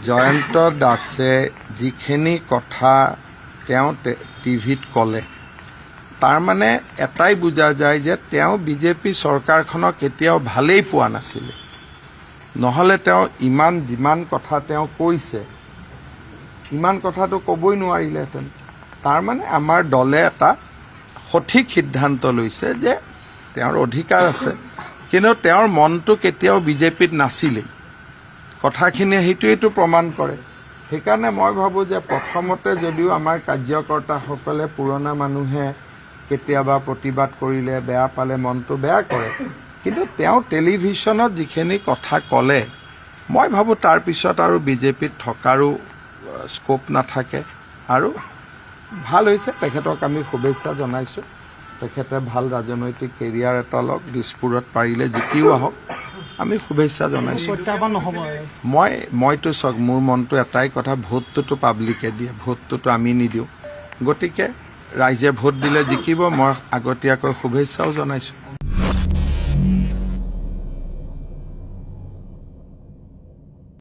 জয়ন্ত দাসে যিখিনি কথা তেওঁ টিভিত ক'লে তাৰ মানে এটাই বুজা যায় যে তেওঁ বিজেপি চৰকাৰখনক কেতিয়াও ভালেই পোৱা নাছিলে নহলে তেওঁ ইমান যিমান কথা তেওঁ কৈছে ইমান কথাটো ক'বই নোৱাৰিলেহেঁতেন তাৰ মানে আমাৰ দলে এটা সঠিক সিদ্ধান্ত লৈছে যে তেওঁৰ অধিকাৰ আছে কিন্তু তেওঁৰ মনটো কেতিয়াও বিজেপিত নাছিলে কথাখিনি সেইটোৱেইটো প্ৰমাণ কৰে সেইকাৰণে মই ভাবোঁ যে প্ৰথমতে যদিও আমাৰ কাৰ্যকৰ্তাসকলে পুৰণা মানুহে কেতিয়াবা প্ৰতিবাদ কৰিলে বেয়া পালে মনটো বেয়া কৰে কিন্তু তেওঁ টেলিভিশ্যনত যিখিনি কথা ক'লে মই ভাবোঁ তাৰ পিছত আৰু বিজেপিত থকাৰো স্কোপ নাথাকে আৰু ভাল হৈছে তেখেতক আমি শুভেচ্ছা জনাইছোঁ তেখেতে ভাল ৰাজনৈতিক কেৰিয়াৰ এটা লওক দিছপুৰত পাৰিলে জিকিও আহক আমি শুভেচ্ছা জনাইছোঁ মইতো চাওক মোৰ মনটো এটাই কথা ভোটটোতো পাব্লিকে দিয়ে ভোটটোতো আমি নিদিওঁ গতিকে ৰাইজে ভোট দিলে জিকিব মই আগতীয়াকৈ শুভেচ্ছাও জনাইছোঁ